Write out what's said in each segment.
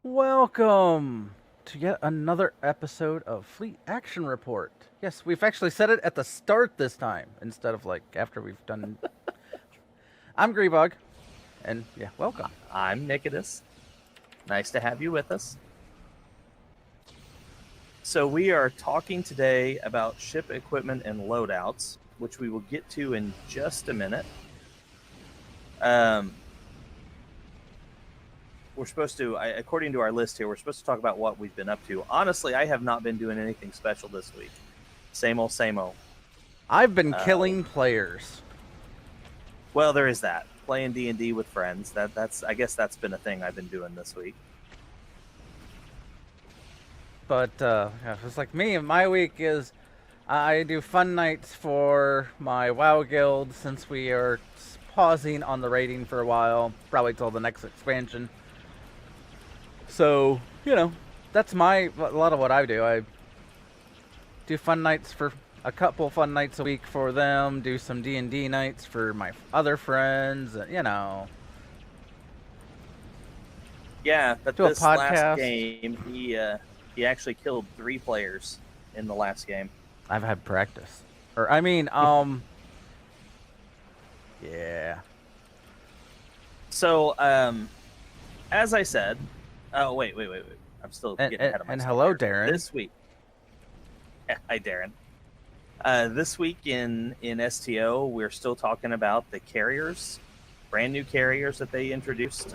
Welcome to yet another episode of Fleet Action Report. Yes, we've actually said it at the start this time instead of like after we've done. I'm Greebog, and yeah, welcome. I'm Nicodemus. Nice to have you with us. So, we are talking today about ship equipment and loadouts, which we will get to in just a minute. We're supposed to, according to our list here, we're supposed to talk about what we've been up to. Honestly, I have not been doing anything special this week. Same old, same old. I've been killing players. Well, there is that. Playing D&D with friends. I guess that's been a thing I've been doing this week. But it's like me. My week is I do fun nights for my WoW guild since we are pausing on the raiding for a while, probably till the next expansion. So that's a lot of what I do. I do fun nights for a couple fun nights a week for them. Do some D&D nights for my other friends. Yeah, but Do a this podcast. last game, he actually killed 3 players in the last game. I've had practice, yeah. So, as I said, oh wait, I'm still getting ahead of myself. And hello, here. Darren. This week, hi Darren. This week in STO, we're still talking about the carriers, brand new carriers that they introduced.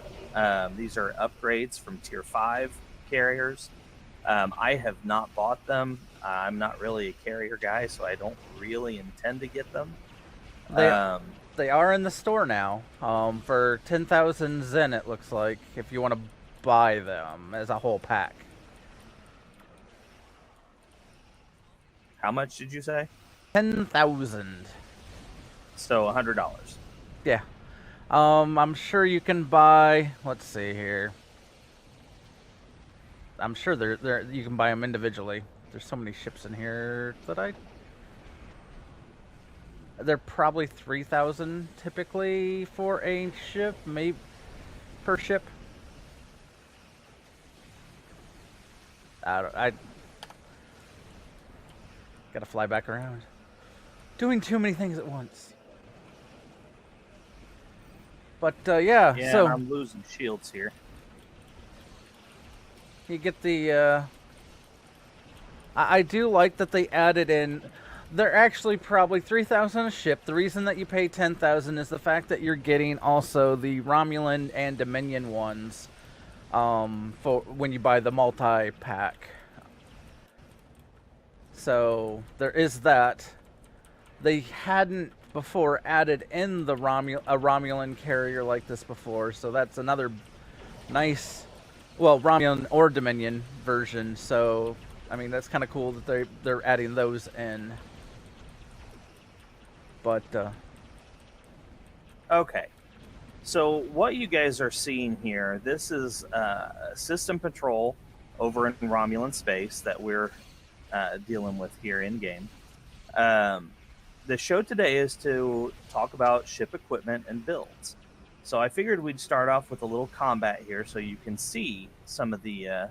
These are upgrades from Tier 5 carriers. I have not bought them. I'm not really a carrier guy, so I don't really intend to get them. They are in the store now for 10,000 Zen, it looks like, if you want to buy them as a whole pack. How much did you say? 10,000. So $100. Yeah. I'm sure you can buy. Let's see here. I'm sure you can buy them individually. There's so many ships in here that they're probably 3,000 typically for a ship, maybe per ship. I gotta fly back around. Doing too many things at once. But Yeah, so I'm losing shields here. you get the. I do like that they added in. They're actually probably 3,000 a ship. The reason that you pay 10,000 is the fact that you're getting also the Romulan and Dominion ones for when you buy the multi-pack. So there is that. They hadn't before added in a Romulan carrier like this before, so that's another nice, Romulan or Dominion version. So I mean that's kind of cool that they're adding those in. But okay, so what you guys are seeing here, this is system patrol over in Romulan space that we're dealing with here in game. The show today is to talk about ship equipment and builds. So I figured we'd start off with a little combat here so you can see some of the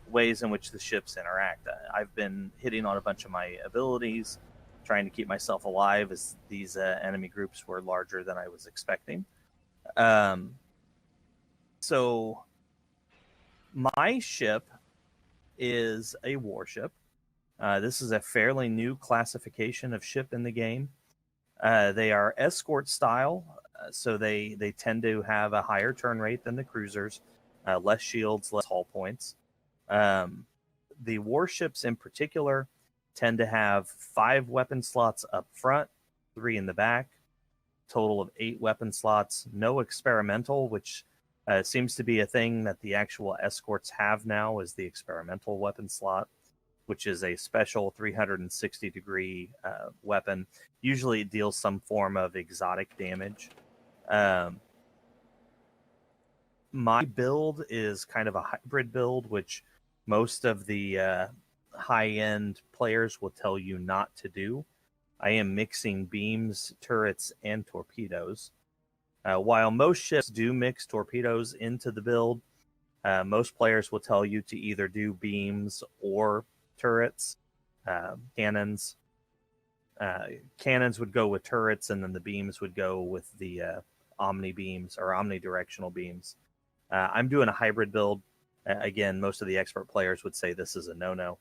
ways in which the ships interact. I've been hitting on a bunch of my abilities, trying to keep myself alive as these enemy groups were larger than I was expecting. So my ship is a warship. This is a fairly new classification of ship in the game. They are escort style, so they tend to have a higher turn rate than the cruisers, less shields, less hull points. The warships in particular tend to have 5 weapon slots up front, 3 in the back, total of 8 weapon slots, no experimental, which seems to be a thing that the actual escorts have now, is the experimental weapon slot, which is a special 360-degree weapon. Usually it deals some form of exotic damage. My build is kind of a hybrid build, which most of the high-end players will tell you not to do. I am mixing beams, turrets, and torpedoes. While most ships do mix torpedoes into the build, Most players will tell you to either do beams or turrets, cannons. Cannons would go with turrets, and then the beams would go with the omni beams or omnidirectional beams. I'm doing a hybrid build. Again, most of the expert players would say this is a no-no,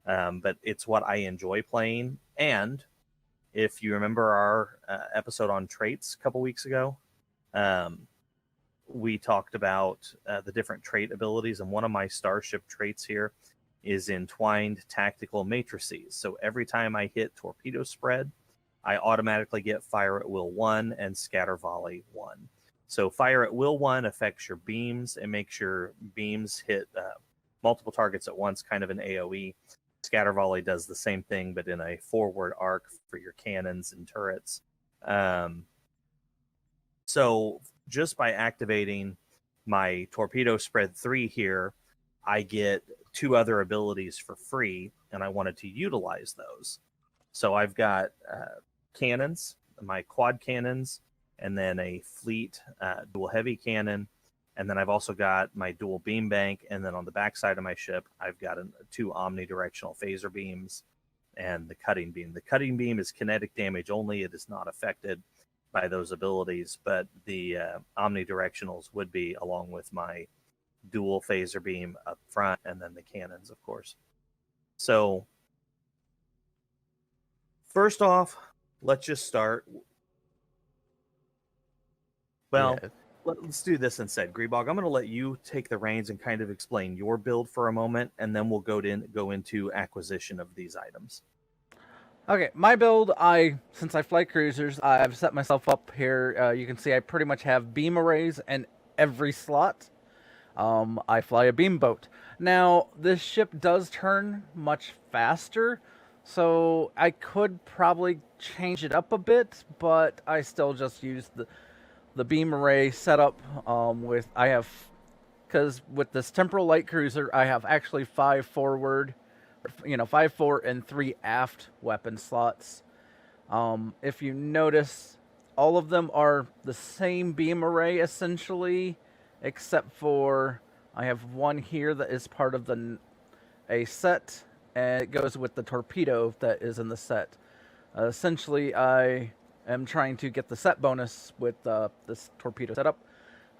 but it's what I enjoy playing. And if you remember our episode on traits a couple weeks ago, we talked about the different trait abilities, and one of my starship traits here is entwined tactical matrices. So every time I hit torpedo spread, I automatically get fire at will 1 and scatter volley 1. So fire at will 1 affects your beams and makes your beams hit multiple targets at once, kind of an AoE. Scatter volley does the same thing, but in a forward arc for your cannons and turrets. So just by activating my torpedo spread 3 here, I get 2 other abilities for free, and I wanted to utilize those. So I've got cannons, my quad cannons, and then a fleet dual heavy cannon. And then I've also got my dual beam bank. And then on the backside of my ship, I've got 2 omnidirectional phaser beams and the cutting beam. The cutting beam is kinetic damage only. It is not affected by those abilities, but the omnidirectionals would be, along with my dual phaser beam up front, and then the cannons, of course. So first off, let's just start. Well, Yeah. let's do this instead. Greebog, I'm going to let you take the reins and kind of explain your build for a moment, and then we'll go into acquisition of these items. Okay, my build, since I fly cruisers, I've set myself up here. You can see I pretty much have beam arrays in every slot. I fly a beam boat. Now, this ship does turn much faster, so I could probably change it up a bit, but I still just use the beam array setup because with this temporal light cruiser, I have actually 5 forward, 5 forward and 3 aft weapon slots. If you notice, all of them are the same beam array essentially, except for I have one here that is part of a set, and it goes with the torpedo that is in the set. Essentially, I am trying to get the set bonus with this torpedo setup.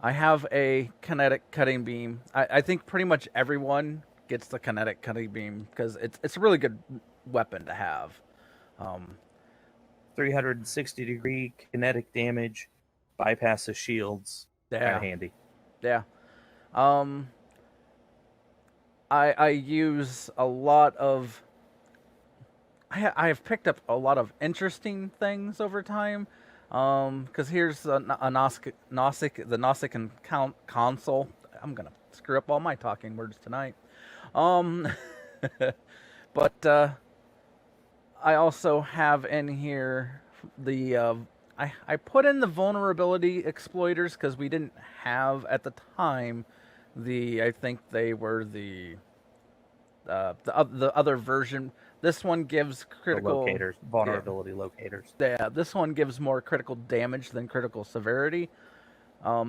I have a kinetic cutting beam. I think pretty much everyone gets the kinetic cutting beam because it's a really good weapon to have. 360-degree kinetic damage, bypasses shields, kind of handy. Yeah. I use a lot of. I have picked up a lot of interesting things over time. Because here's the Nausicaa and console. I'm gonna screw up all my talking words tonight. But I also have in here the I put in the vulnerability exploiters because we didn't have at the time I think they were the other version. This one gives critical locators, vulnerability locators. Yeah, this one gives more critical damage than critical severity.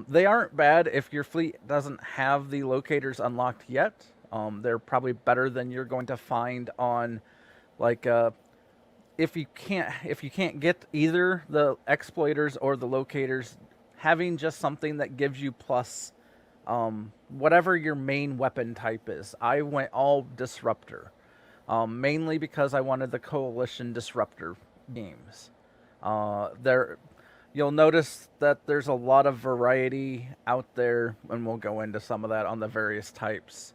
They aren't bad if your fleet doesn't have the locators unlocked yet. They're probably better than you're going to find on, like, if you can't get either the exploiters or the locators, having just something that gives you plus whatever your main weapon type is. I went all disruptor. Mainly because I wanted the coalition disruptor games. You'll notice that there's a lot of variety out there, and we'll go into some of that on the various types.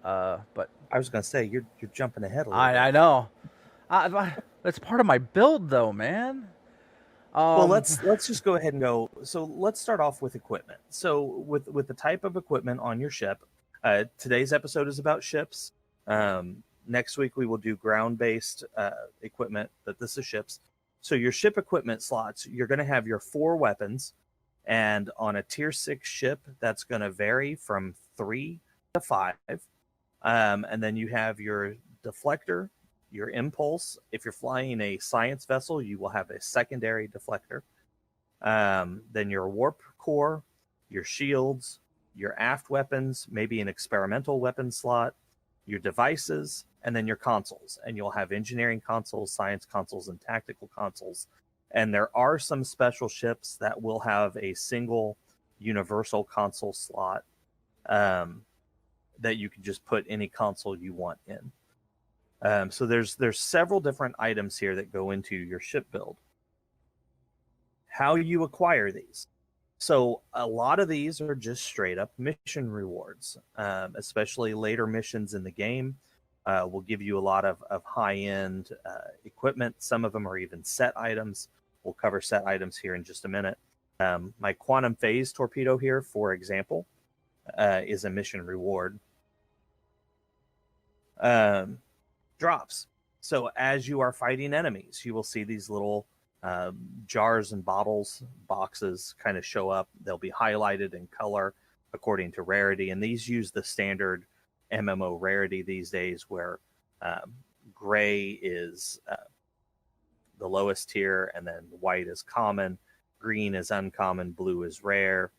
But I was going to say you're jumping ahead a little bit. I know. That's part of my build, though, man. Well, let's just go ahead and go. So let's start off with equipment. So with the type of equipment on your ship, today's episode is about ships. Next week we will do ground-based equipment, but this is ships. So your ship equipment slots, you're going to have your 4 weapons, and on a tier 6 ship, that's going to vary from 3 to 5. And then you have your deflector, your impulse. If you're flying a science vessel, you will have a secondary deflector. Then your warp core, your shields, your aft weapons, maybe an experimental weapon slot, your devices, and then your consoles. And you'll have engineering consoles, science consoles, and tactical consoles. And there are some special ships that will have a single universal console slot that you can just put any console you want in. So there's several different items here that go into your ship build. How you acquire these. So a lot of these are just straight up mission rewards, especially later missions in the game. Will give you a lot of high-end equipment. Some of them are even set items. We'll cover set items here in just a minute. My quantum phase torpedo here, for example, is a mission reward. Drops. So as you are fighting enemies, you will see these little jars and boxes kind of show up. They'll be highlighted in color according to rarity, and these use the standard MMO rarity these days, where gray is the lowest tier, and then white is common, green is uncommon, blue is rare,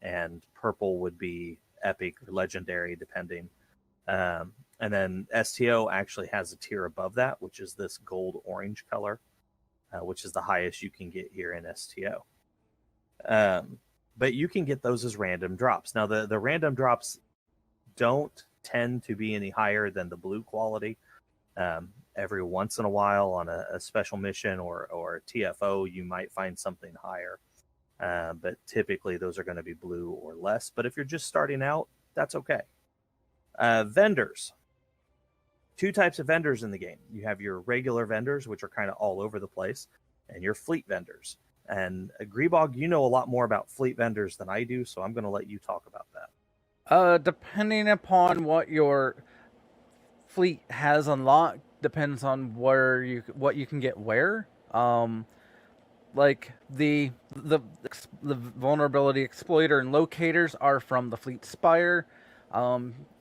and purple would be epic or legendary, depending. And then STO actually has a tier above that, which is this gold-orange color, which is the highest you can get here in STO. But you can get those as random drops. Now, the random drops don't tend to be any higher than the blue quality. Every once in a while on a special mission or a TFO, you might find something higher. But typically those are going to be blue or less. But if you're just starting out, that's okay. Vendors. Two types of vendors in the game. You have your regular vendors, which are kind of all over the place, and your fleet vendors. And Greebog, you know a lot more about fleet vendors than I do, so I'm going to let you talk about that. Depending upon what your fleet has unlocked, depends on what you can get where. Like the vulnerability exploiter and locators are from the fleet spire.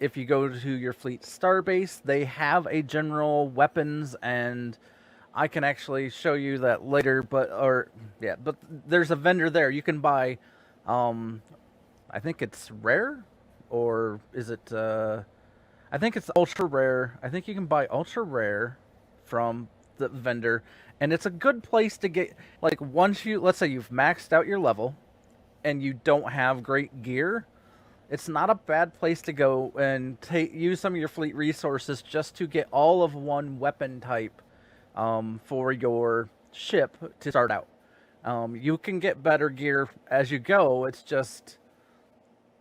If you go to your fleet starbase, they have a general weapons, and I can actually show you that later. But there's a vendor there. You can buy, I think it's rare, or is it? I think it's ultra rare. I think you can buy ultra rare from the vendor, and it's a good place to get. Like once let's say you've maxed out your level, and you don't have great gear. It's not a bad place to go and use some of your fleet resources just to get all of one weapon type for your ship to start out. You can get better gear as you go. It's just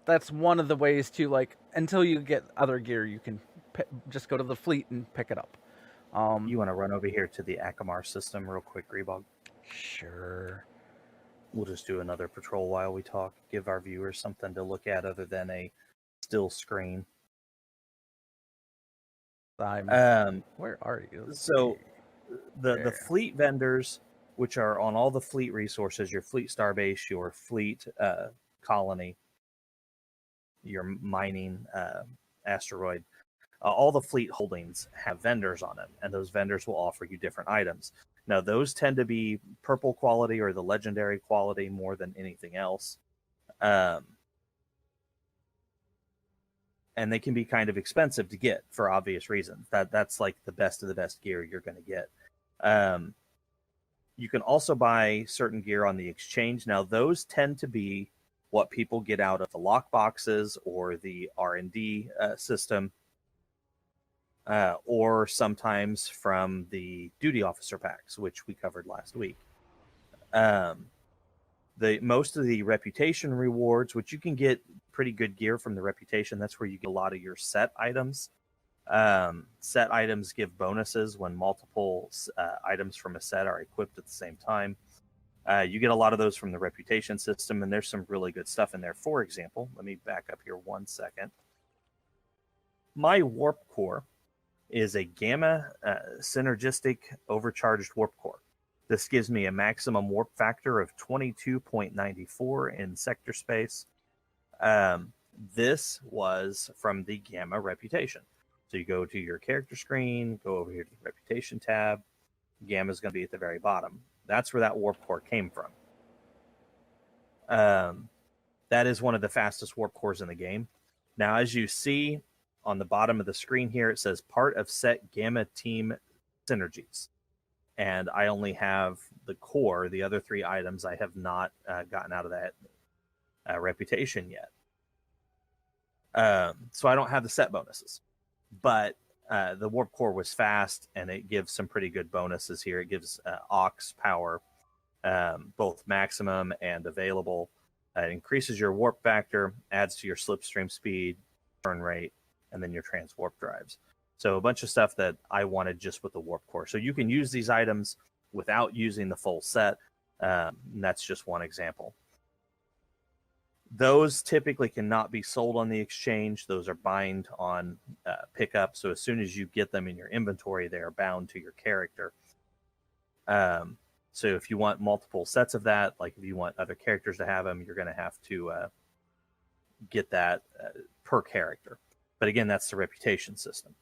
that's one of the ways to, like, until you get other gear, you can just go to the fleet and pick it up. You want to run over here to the Akamar system real quick, Greebog? Sure. We'll just do another patrol while we talk. Give our viewers something to look at other than a still screen. Where are you? So the fleet vendors, which are on all the fleet resources, your fleet starbase, your fleet colony, your mining asteroid, all the fleet holdings have vendors on them, and those vendors will offer you different items. Now, those tend to be purple quality or the legendary quality more than anything else. And they can be kind of expensive to get for obvious reasons. That's like the best of the best gear you're going to get. You can also buy certain gear on the exchange. Now, those tend to be what people get out of the lock boxes or the R&D system. Or sometimes from the duty officer packs, which we covered last week. Most of the reputation rewards, which you can get pretty good gear from the reputation, that's where you get a lot of your set items. Set items give bonuses when multiple items from a set are equipped at the same time. You get a lot of those from the reputation system, and there's some really good stuff in there. For example, let me back up here 1 second. My warp core is a gamma synergistic overcharged warp core. This gives me a maximum warp factor of 22.94 in sector space. This was from the gamma reputation. So you go to your character screen, go over here to the reputation tab. Gamma is going to be at the very bottom. That's where that warp core came from. That is one of the fastest warp cores in the game. Now, as you see on the bottom of the screen here, it says part of set Gamma Team synergies. And I only have the core. The other 3 items I have not gotten out of that reputation yet. So I don't have the set bonuses. But the warp core was fast, and it gives some pretty good bonuses here. It gives aux power, both maximum and available. It increases your warp factor, adds to your slipstream speed, turn rate, and then your transwarp drives. So a bunch of stuff that I wanted just with the warp core. So you can use these items without using the full set. And that's just one example. Those typically cannot be sold on the exchange. Those are bind on pickup. So as soon as you get them in your inventory, they are bound to your character. So if you want multiple sets of that, like if you want other characters to have them, you're going to have to get that per character. But again, that's the reputation system.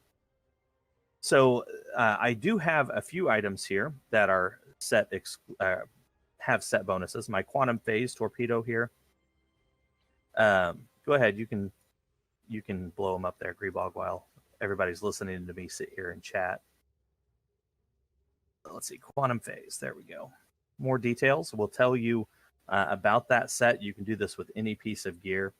So I do have a few items here that are set have set bonuses. My quantum phase torpedo here. Go ahead, you can blow them up there, Greebog, while everybody's listening to me sit here and chat. Let's see, quantum phase. There we go. More details. We'll tell you about that set. You can do this with any piece of gear.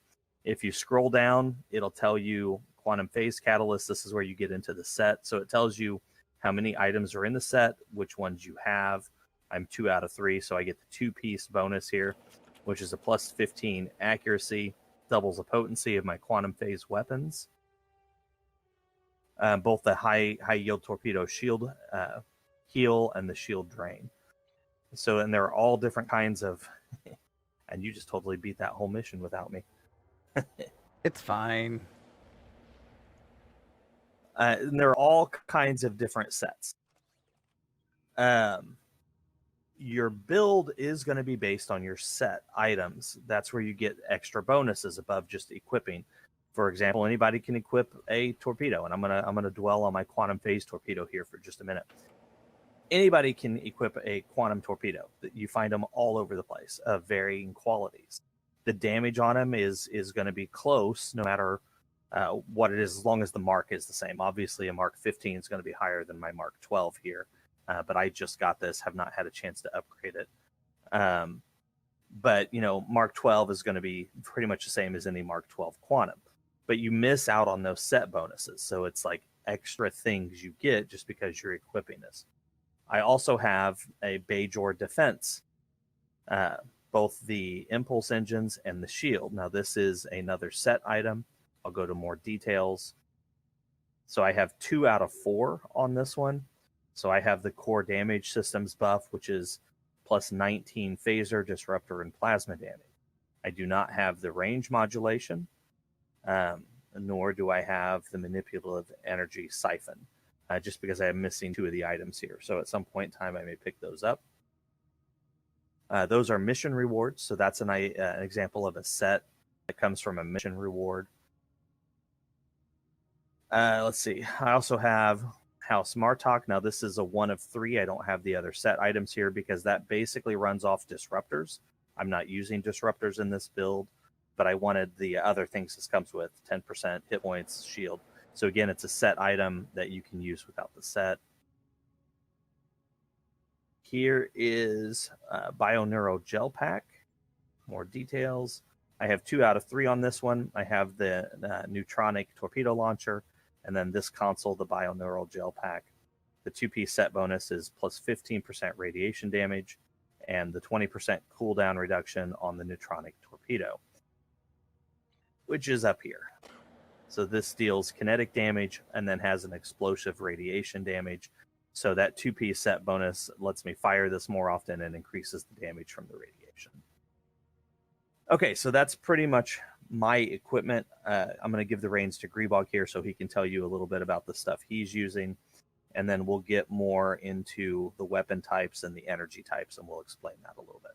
If you scroll down, it'll tell you quantum phase catalyst. This is where you get into the set. So it tells you how many items are in the set, which ones you have. I'm 2 out of 3, so I get the 2-piece bonus here, which is a plus 15 accuracy, doubles the potency of my quantum phase weapons. Both the high yield torpedo shield heal and the shield drain. So, and there are all different kinds of, and you just totally beat that whole mission without me. It's fine. And there are all kinds of different sets. Your build is going to be based on your set items. That's where you get extra bonuses above just equipping. For example, anybody can equip a torpedo, and I'm gonna dwell on my quantum phase torpedo here for just a minute. Anybody can equip a quantum torpedo. You find them all over the place of varying qualities. The damage on them is going to be close no matter what it is, as long as the mark is the same. Obviously, a Mark 15 is going to be higher than my Mark 12 here, but I just got this, have not had a chance to upgrade it. But, Mark 12 is going to be pretty much the same as any Mark 12 quantum. But you miss out on those set bonuses. So it's like extra things you get just because you're equipping this. I also have a Bajor defense, both the impulse engines and the shield. Now, this is another set item. I'll go to more details. So I have 2 out of 4 on this one. So I have the core damage systems buff, which is plus 19 phaser, disruptor, and plasma damage. I do not have the range modulation, nor do I have the manipulative energy siphon, just because I am missing 2 of the items here. So at some point in time, I may pick those up. Those are mission rewards. So that's an example of a set that comes from a mission reward. Let's see. I also have House Martok. Now, this is a 1 of 3. I don't have the other set items here because that basically runs off disruptors. I'm not using disruptors in this build, but I wanted the other things this comes with, 10% hit points, shield. So again, it's a set item that you can use without the set. Here is Bioneuro Gel Pack. More details. I have 2 out of 3 on this one. I have the Neutronic Torpedo Launcher, and then this console, the Bioneural Gel Pack. The 2-piece set bonus is plus 15% radiation damage and the 20% cooldown reduction on the Neutronic Torpedo, which is up here. So this deals kinetic damage and then has an explosive radiation damage. So that 2-piece set bonus lets me fire this more often and increases the damage from the radiation. Okay, so that's pretty much my equipment. I'm going to give the reins to Greebog here so he can tell you a little bit about the stuff he's using, and then we'll get more into the weapon types and the energy types, and we'll explain that a little bit.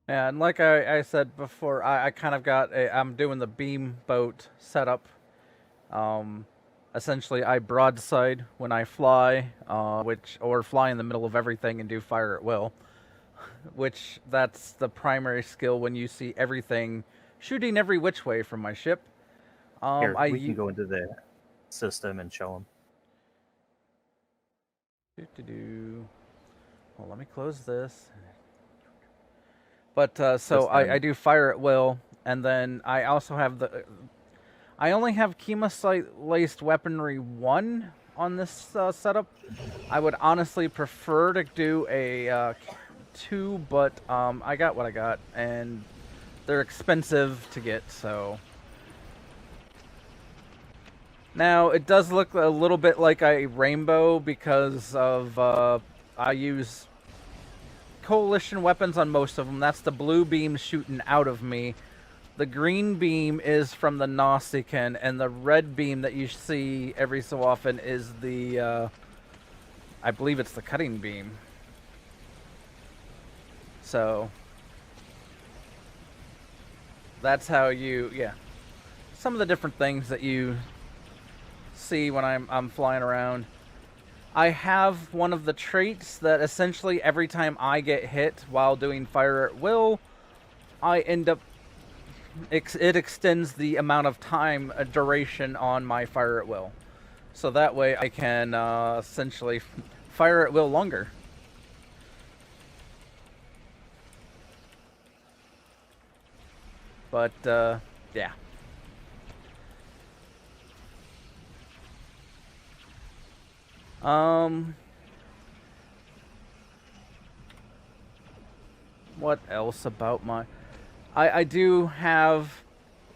Yeah, and like I said before, I kind of I'm doing the beam boat setup. Essentially, I broadside when I fly, or fly in the middle of everything and do fire at will. which that's the primary skill when you see everything shooting every which way from my ship. Here, we can go into the system and show them. Well, let me close this. But so I do fire at will, and then I also have the. I only have chemosite-laced weaponry 1 on this setup. I would honestly prefer to do a 2, but I got what I got, and they're expensive to get, so. Now, it does look a little bit like a rainbow because of I use coalition weapons on most of them. That's the blue beam shooting out of me. The green beam is from the Nausicaan, and the red beam that you see every so often is the, I believe it's the cutting beam. So, that's how yeah. Some of the different things that you see when I'm flying around. I have one of the traits that essentially every time I get hit while doing fire at will, I end up it extends the amount of time duration on my fire at will, so that way I can essentially fire at will longer. But yeah. What else about my... I do have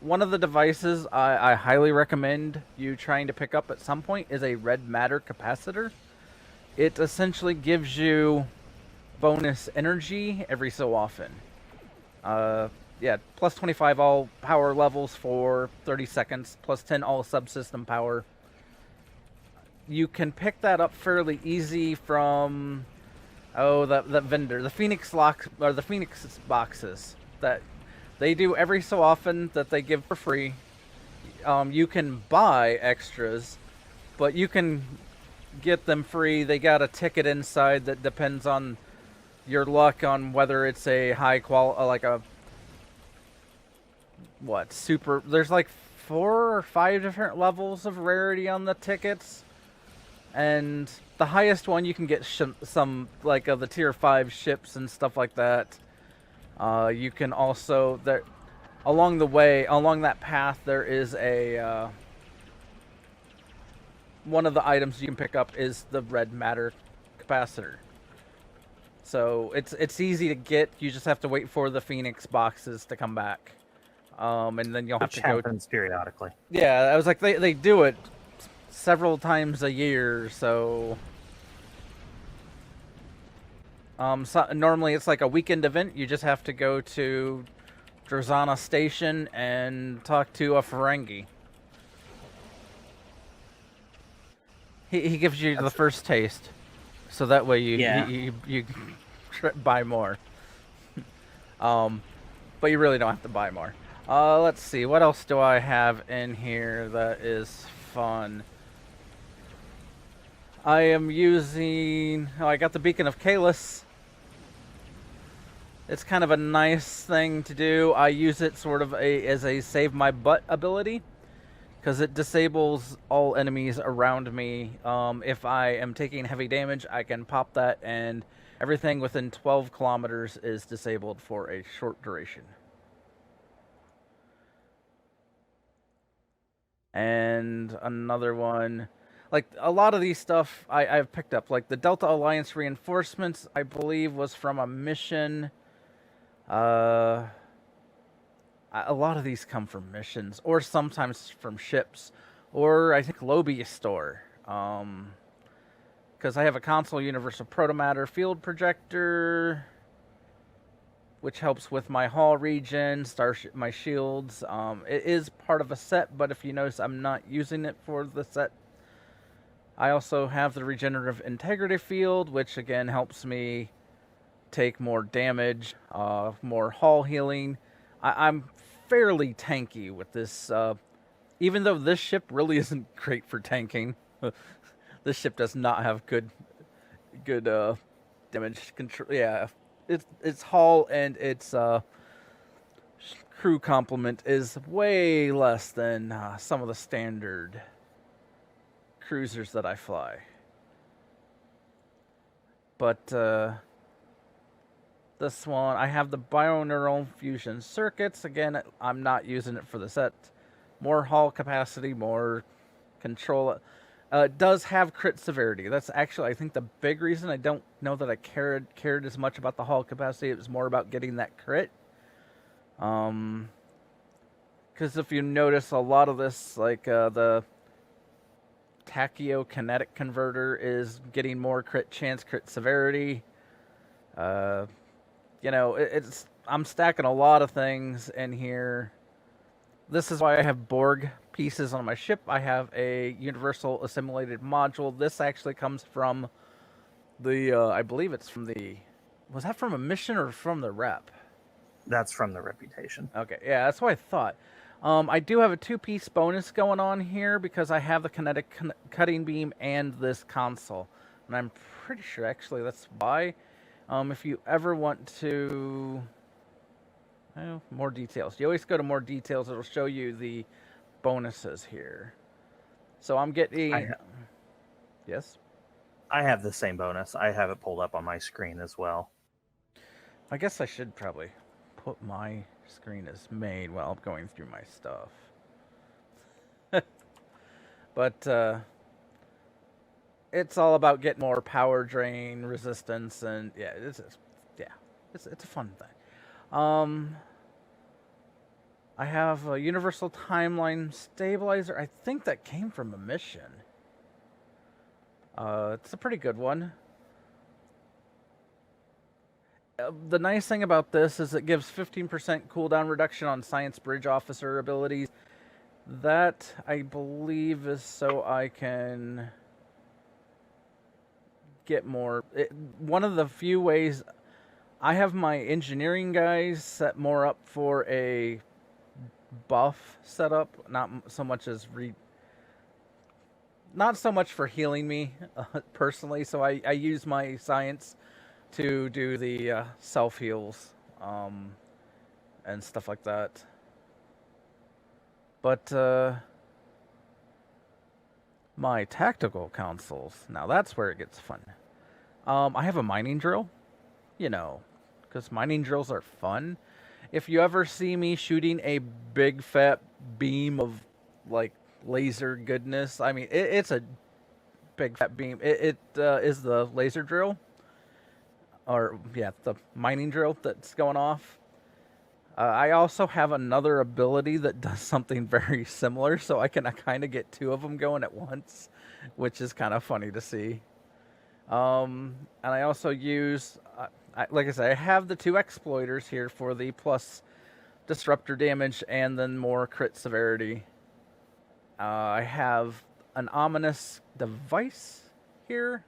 one of the devices I highly recommend you trying to pick up at some point is a red matter capacitor. It essentially gives you bonus energy every so often. Yeah, plus 25 all power levels for 30 seconds, plus 10 all subsystem power. You can pick that up fairly easy from the vendor, the Phoenix lock or the Phoenix boxes that they do every so often that they give for free. You can buy extras, but you can get them free. They got a ticket inside that depends on your luck on whether it's a high quality, like a super. There's like 4 or 5 different levels of rarity on the tickets. And the highest one you can get some like of the tier 5 ships and stuff like that. You can also along that path there is a one of the items you can pick up is the red matter capacitor. So it's easy to get. You just have to wait for the Phoenix boxes to come back, and then you'll have to go. Which happens periodically. Yeah, I was like they do it several times a year, so normally it's like a weekend event. You just have to go to Drazana Station and talk to a Ferengi. He gives you the first taste, so that way you buy more. But you really don't have to buy more. Let's see, what else do I have in here that is fun? I am using... I got the Beacon of Kalis. It's kind of a nice thing to do. I use it sort of as a save my butt ability, because it disables all enemies around me. If I am taking heavy damage, I can pop that, and everything within 12 kilometers is disabled for a short duration. And another one... Like, a lot of these stuff I've picked up. Like, the Delta Alliance reinforcements, I believe, was from a mission. A lot of these come from missions, or sometimes from ships. Or, I think, Lobby Store. Because I have a console universal protomatter field projector, which helps with my hull regen, my shields. It is part of a set, but if you notice, I'm not using it for the set. I also have the regenerative integrity field, which again helps me take more damage, more hull healing. I'm fairly tanky with this, even though this ship really isn't great for tanking. This ship does not have good damage control. Yeah, its hull and its crew complement is way less than some of the standard cruisers that I fly. But this one, I have the bioneural fusion circuits. Again, I'm not using it for the set. More hull capacity, more control. It does have crit severity. That's actually, I think, the big reason. I don't know that I cared as much about the hull capacity. It was more about getting that crit. Because if you notice, a lot of this, like the tachyokinetic converter, is getting more crit chance, crit severity. It's I'm stacking a lot of things in here. This is why I have Borg pieces on my ship. I have a universal assimilated module. This actually comes from the, I believe it's from the, was that from a mission or from the rep? That's from the reputation. Okay, yeah, that's what I thought. I do have a 2-piece bonus going on here because I have the kinetic cutting beam and this console. And I'm pretty sure, actually, that's why. If you ever want to... Well, more details. You always go to more details. It'll show you the bonuses here. So I'm getting... Yes? I have the same bonus. I have it pulled up on my screen as well. I guess I should probably put my screen as main while I'm going through my stuff. But it's all about getting more power drain resistance, and yeah, it's a fun thing. I have a universal timeline stabilizer. I think that came from a mission. It's a pretty good one. The nice thing about this is it gives 15% cooldown reduction on Science Bridge Officer abilities. That, I believe, is so I can get more. One of the few ways I have my engineering guys set more up for a buff setup, not so much for healing me personally. So I use my science to do the self heals and stuff like that. But my tactical consoles, now that's where it gets fun. I have a mining drill, because mining drills are fun. If you ever see me shooting a big fat beam of like laser goodness, I mean it's a big fat beam. It is the laser drill, or yeah, the mining drill that's going off. I also have another ability that does something very similar, so I can kind of get two of them going at once, which is kind of funny to see. And I also use, like I said, I have the 2 exploiters here for the plus disruptor damage and then more crit severity. I have an ominous device here.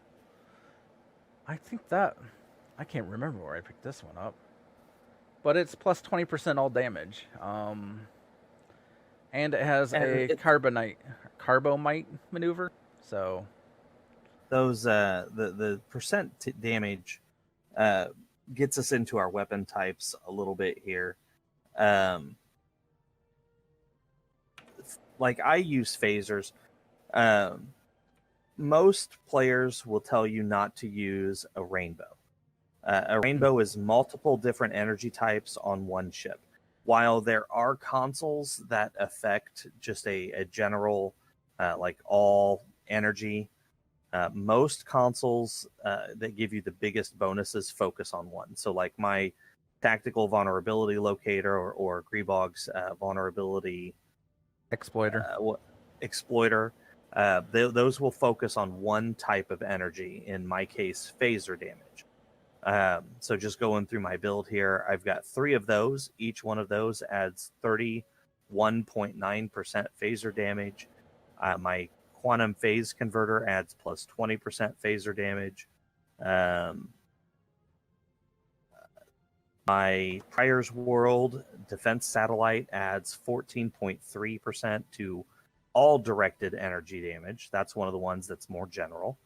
I can't remember where I picked this one up. But it's plus 20% all damage. And it has a carbomite maneuver. So those the percent damage gets us into our weapon types a little bit here. Like I use phasers. Most players will tell you not to use a rainbow. A rainbow is multiple different energy types on one ship. While there are consoles that affect just a general, like all energy, most consoles that give you the biggest bonuses focus on one. So, like my tactical vulnerability locator or Greebog's vulnerability exploiter. Exploiter. Those will focus on one type of energy. In my case, phaser damage. So just going through my build here, I've got 3 of those. Each one of those adds 31.9% phaser damage. My quantum phase converter adds plus 20% phaser damage. My Prior's World defense satellite adds 14.3% to all directed energy damage. That's one of the ones that's more general.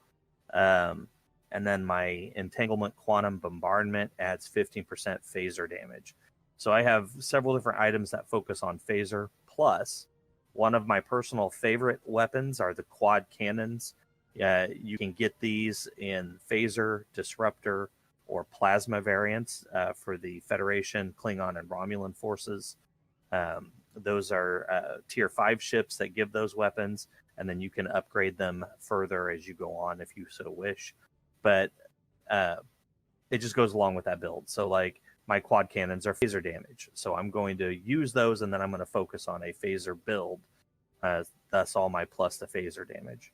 and then my Entanglement Quantum Bombardment adds 15% phaser damage. So I have several different items that focus on phaser. Plus, one of my personal favorite weapons are the quad cannons. You can get these in phaser, disruptor, or plasma variants for the Federation, Klingon, and Romulan forces. Those are tier 5 ships that give those weapons, and then you can upgrade them further as you go on if you so wish. But it just goes along with that build. So, like, my quad cannons are phaser damage. So I'm going to use those, and then I'm going to focus on a phaser build. Thus, all my plus the phaser damage.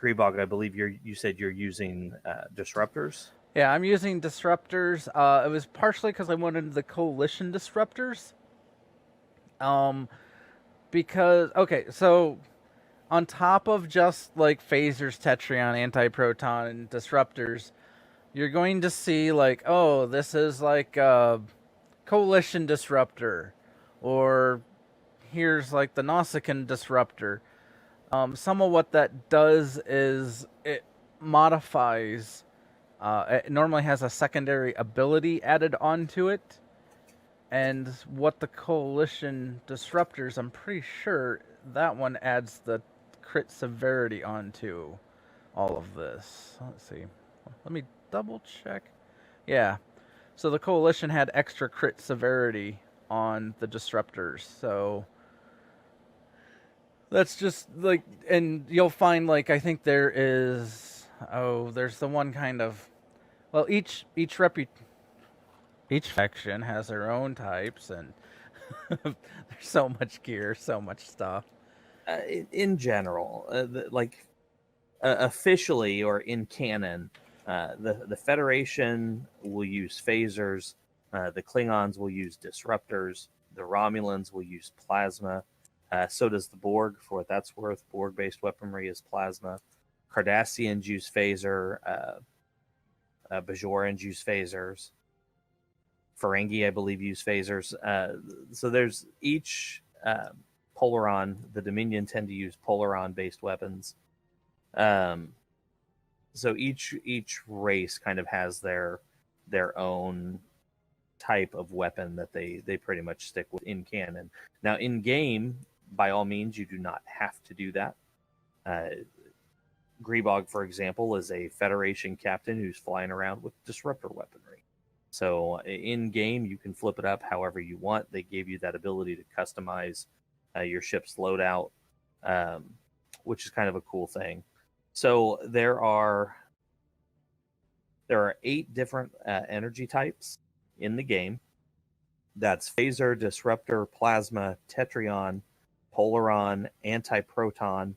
Greebog, I believe you said you're using disruptors. Yeah, I'm using disruptors. It was partially because I wanted the coalition disruptors. Because okay, so on top of just like phasers, Tetrion, anti-proton, and disruptors, you're going to see like, oh, this is like a coalition disruptor, or here's like the Nausicaan disruptor. Some of what that does is it modifies. It normally has a secondary ability added onto it, and what the coalition disruptors, I'm pretty sure that one adds the crit severity onto all of this. Let's see. Let me double check. Yeah. So the coalition had extra crit severity on the disruptors. So that's just like, and you'll find like I think there is there's the one kind of, well, each faction has their own types, and there's so much gear, so much stuff. In general, officially or in canon, the Federation will use phasers, the Klingons will use disruptors, the Romulans will use plasma. So does the Borg, for what that's worth. Borg-based weaponry is plasma. Cardassians use phaser. Bajorans use phasers. Ferengi, I believe, use phasers. So there's each Polaron. The Dominion tend to use Polaron-based weapons. So each race kind of has their own type of weapon that they pretty much stick with in canon. Now, in game, by all means, you do not have to do that. Greebog, for example, is a Federation captain who's flying around with disruptor weaponry. So in game, you can flip it up however you want. They gave you that ability to customize your ship's loadout, which is kind of a cool thing. So there are 8 different energy types in the game. That's phaser, disruptor, plasma, tetrion, polaron, anti-proton,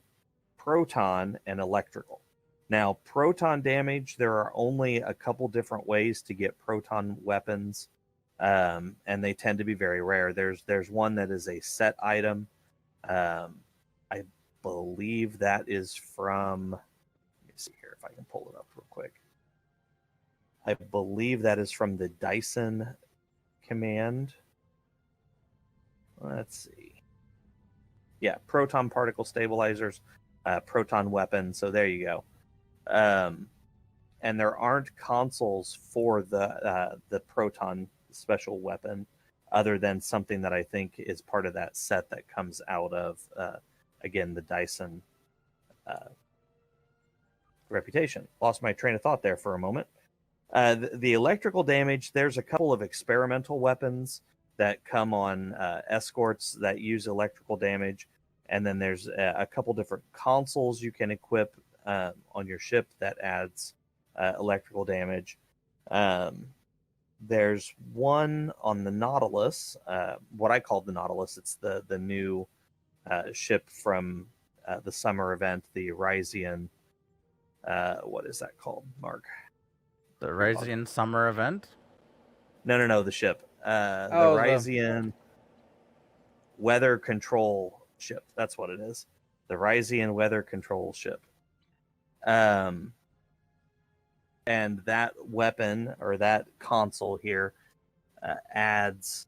proton, and electrical. Now, proton damage, there are only a couple different ways to get proton weapons, and they tend to be very rare. There's one that is a set item. I believe that is from, let me see here if I can pull it up real quick. I believe that is from the Dyson command. Let's see. Yeah, proton particle stabilizers, proton weapon. So there you go. And there aren't consoles for the proton special weapon, other than something that I think is part of that set that comes out of again the Dyson reputation. Lost my train of thought there for a moment. The electrical damage, there's a couple of experimental weapons that come on escorts that use electrical damage, and then there's a couple different consoles you can equip on your ship that adds electrical damage. There's one on the Nautilus, what I call the Nautilus. It's the new ship from the summer event, the Rysian. What is that called, Mark? The Rysian summer event? No, the ship. The Rysian weather control ship. That's what it is. The Rysian weather control ship. And that weapon, or that console here, adds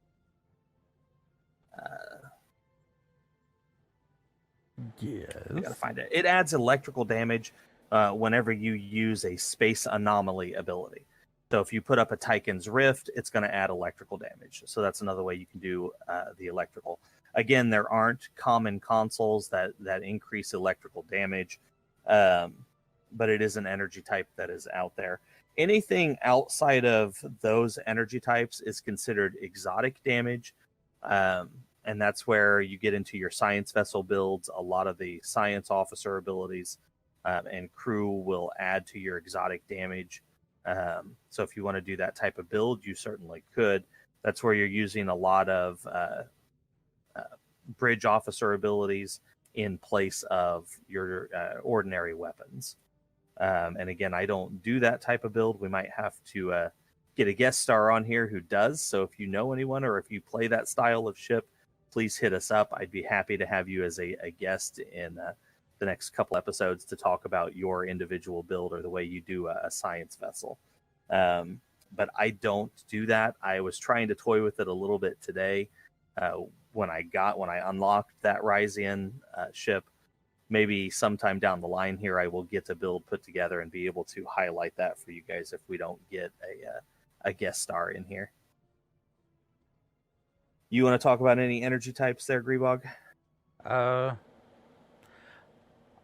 Yes. I gotta find it. It adds electrical damage whenever you use a space anomaly ability. So if you put up a Tychon's Rift, it's going to add electrical damage. So that's another way you can do the electrical. Again, there aren't common consoles that increase electrical damage, but it is an energy type that is out there. Anything outside of those energy types is considered exotic damage, and that's where you get into your science vessel builds. A lot of the science officer abilities and crew will add to your exotic damage. So if you want to do that type of build, you certainly could. That's where you're using a lot of bridge officer abilities in place of your ordinary weapons. And again, I don't do that type of build. We might have to get a guest star on here who does. So if you know anyone or if you play that style of ship, please hit us up. I'd be happy to have you as a guest in the next couple episodes to talk about your individual build or the way you do a science vessel. But I don't do that. I was trying to toy with it a little bit today when I unlocked that Ryzian ship. Maybe sometime down the line here, I will get a build put together and be able to highlight that for you guys if we don't get a guest star in here. You want to talk about any energy types there, Greebog? A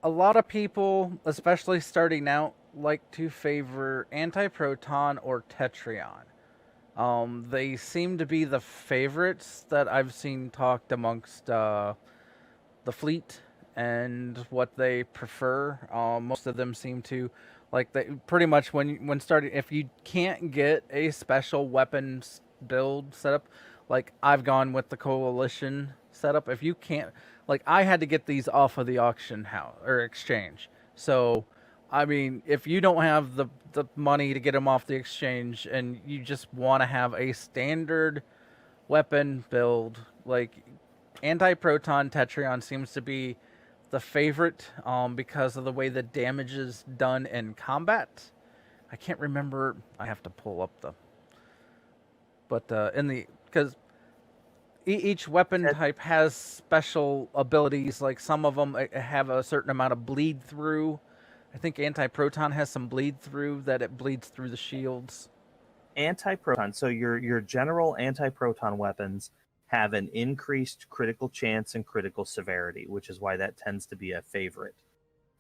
lot of people, especially starting out, like to favor anti-proton or tetrion. They seem to be the favorites that I've seen talked amongst the fleet and what they prefer. Most of them seem to like they pretty much when starting. If you can't get a special weapons build setup, like I've gone with the coalition setup. If you can't, like I had to get these off of the auction house or exchange. So, I mean, if you don't have the money to get them off the exchange and you just want to have a standard weapon build, like anti-proton tetrion seems to be the favorite because of the way the damage is done in combat. I can't remember. I have to pull up but in the because each weapon type has special abilities. Like some of them have a certain amount of bleed through. I think anti-proton has some bleed through that it bleeds through the shields. Anti-proton. So your general anti-proton weapons have an increased critical chance and critical severity, which is why that tends to be a favorite.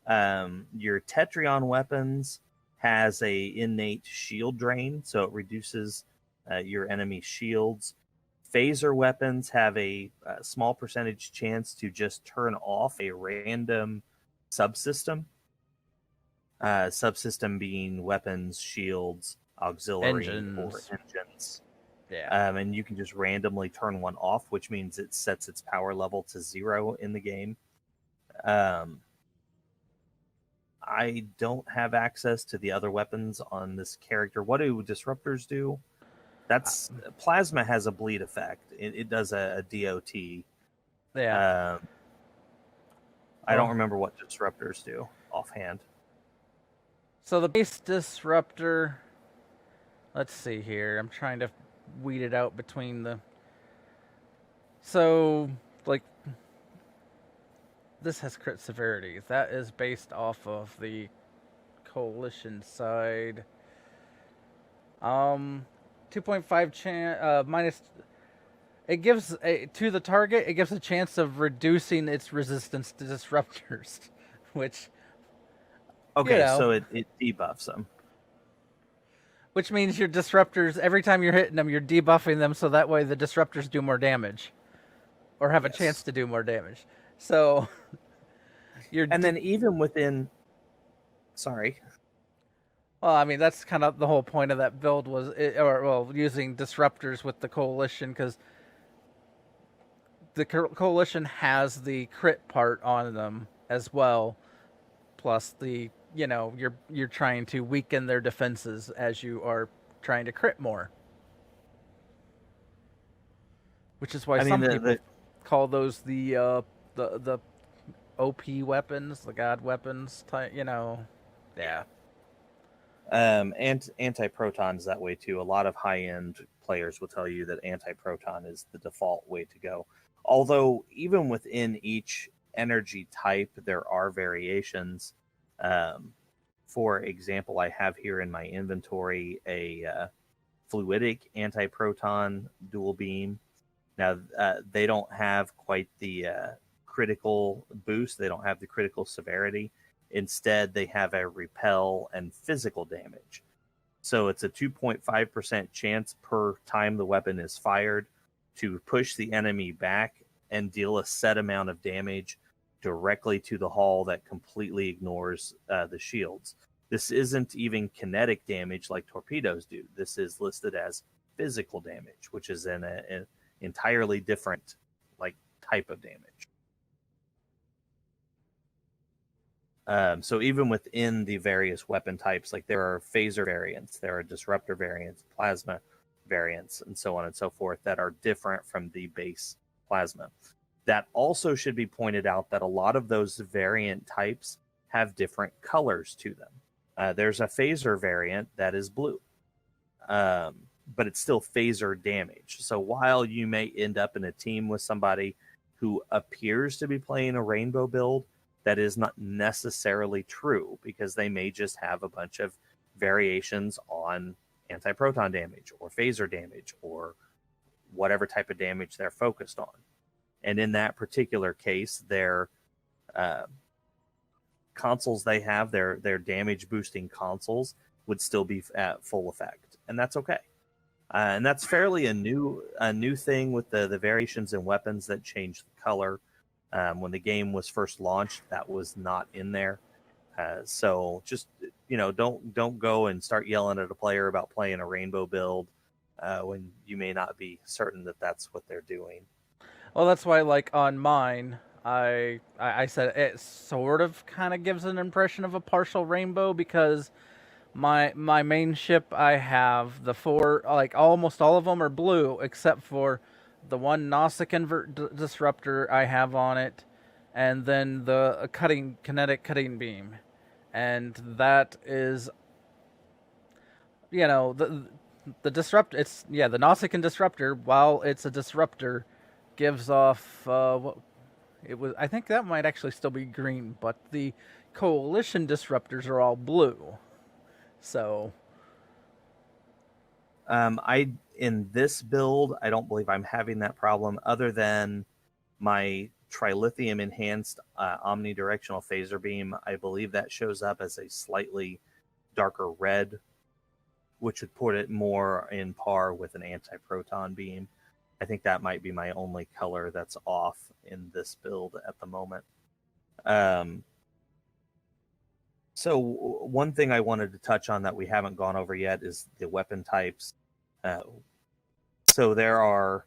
Your Tetrion weapons has a innate shield drain, so it reduces your enemy shields. Phaser weapons have a small percentage chance to just turn off a random subsystem. Subsystem being weapons, shields, auxiliary, or engines. Yeah. And you can just randomly turn one off, which means it sets its power level to 0 in the game. I don't have access to the other weapons on this character. What do disruptors do? That's plasma has a bleed effect. It does a DOT. Yeah. I don't remember what disruptors do offhand. So the base disruptor. Let's see here. I'm trying to weed it out between the. So, like, this has crit severity. That is based off of the coalition side. 2.5 chance minus. It gives to the target. It gives a chance of reducing its resistance to disruptors, which. Okay, so it debuffs them. Which means your disruptors, every time you're hitting them, you're debuffing them so that way the disruptors do more damage. Or have a chance to do more damage. So, and then even within... Sorry. Well, I mean, that's kind of the whole point of that build was... using disruptors with the Coalition, because the Coalition has the crit part on them as well. Plus the... you're trying to weaken their defenses as you are trying to crit more. Which is why some people call those the OP weapons, the god weapons type, Yeah. Anti-proton's that way too. A lot of high-end players will tell you that anti-proton is the default way to go. Although even within each energy type, there are variations. For example, I have here in my inventory a fluidic anti-proton dual beam. Now, they don't have quite the critical boost. They don't have the critical severity. Instead, they have a repel and physical damage. So it's a 2.5% chance per time the weapon is fired to push the enemy back and deal a set amount of damage directly to the hull that completely ignores the shields. This isn't even kinetic damage like torpedoes do. This is listed as physical damage, which is an entirely different type of damage. So even within the various weapon types, like there are phaser variants, there are disruptor variants, plasma variants, and so on and so forth that are different from the base plasma. That also should be pointed out that a lot of those variant types have different colors to them. There's a phaser variant that is blue, but it's still phaser damage. So while you may end up in a team with somebody who appears to be playing a rainbow build, that is not necessarily true, because they may just have a bunch of variations on anti-proton damage or phaser damage or whatever type of damage they're focused on. And in that particular case, their consoles they have, their damage boosting consoles, would still be at full effect, and that's okay. And that's fairly a new thing with the variations in weapons that change the color. When the game was first launched, that was not in there. So just don't go and start yelling at a player about playing a rainbow build when you may not be certain that that's what they're doing. Well, that's why, like on mine, I said it sort of kind of gives an impression of a partial rainbow, because my main ship, I have the four, like almost all of them are blue except for the one Nausicaan disruptor I have on it, and then the kinetic cutting beam, and that is, the disrupt. It's the Nausicaan disruptor. While it's a disruptor, gives off what it was. I think that might actually still be green, but the coalition disruptors are all blue. So, in this build, I don't believe I'm having that problem, other than my trilithium enhanced omnidirectional phaser beam. I believe that shows up as a slightly darker red, which would put it more in par with an anti-proton beam. I think that might be my only color that's off in this build at the moment. So one thing I wanted to touch on that we haven't gone over yet is the weapon types. So there are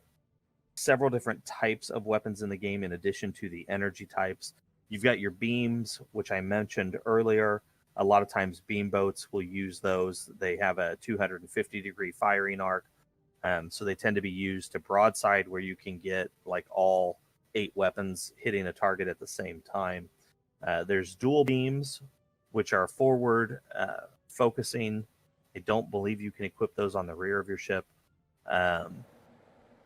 several different types of weapons in the game in addition to the energy types. You've got your beams, which I mentioned earlier. A lot of times beam boats will use those. They have a 250-degree firing arc, so they tend to be used to broadside, where you can get like all 8 weapons hitting a target at the same time. There's dual beams, which are forward focusing. I don't believe you can equip those on the rear of your ship.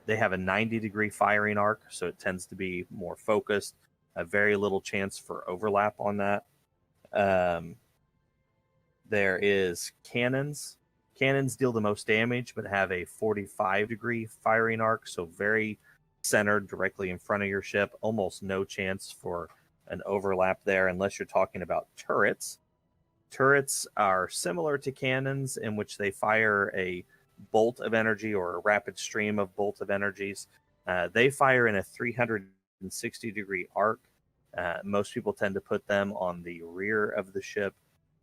They have a 90-degree firing arc, so it tends to be more focused. A very little chance for overlap on that. There is cannons. Cannons deal the most damage, but have a 45-degree firing arc, so very centered directly in front of your ship. Almost no chance for an overlap there, unless you're talking about turrets. Turrets are similar to cannons, in which they fire a bolt of energy or a rapid stream of bolt of energies. They fire in a 360-degree arc. Most people tend to put them on the rear of the ship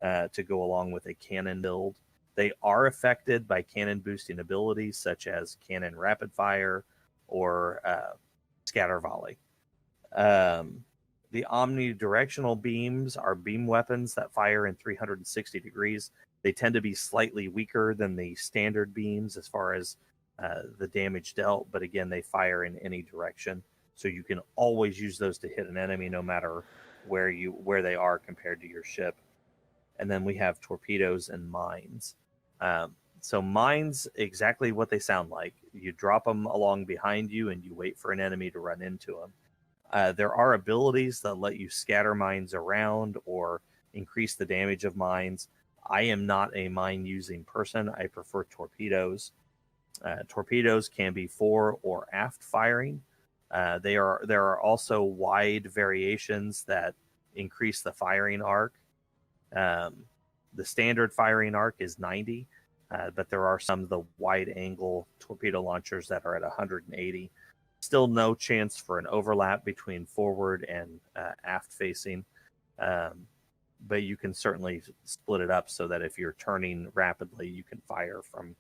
to go along with a cannon build. They are affected by cannon boosting abilities such as cannon rapid fire or scatter volley. The omnidirectional beams are beam weapons that fire in 360 degrees. They tend to be slightly weaker than the standard beams as far as the damage dealt, but again, they fire in any direction. So you can always use those to hit an enemy, no matter where they are compared to your ship. And then we have torpedoes and mines. So mines, exactly what they sound like. You drop them along behind you and you wait for an enemy to run into them. There are abilities that let you scatter mines around or increase the damage of mines. I am not a mine using person. I prefer torpedoes. Torpedoes can be fore or aft firing. There are also wide variations that increase the firing arc. The standard firing arc is 90, but there are some of the wide angle torpedo launchers that are at 180. Still no chance for an overlap between forward and aft facing. But you can certainly split it up so that if you're turning rapidly, you can fire from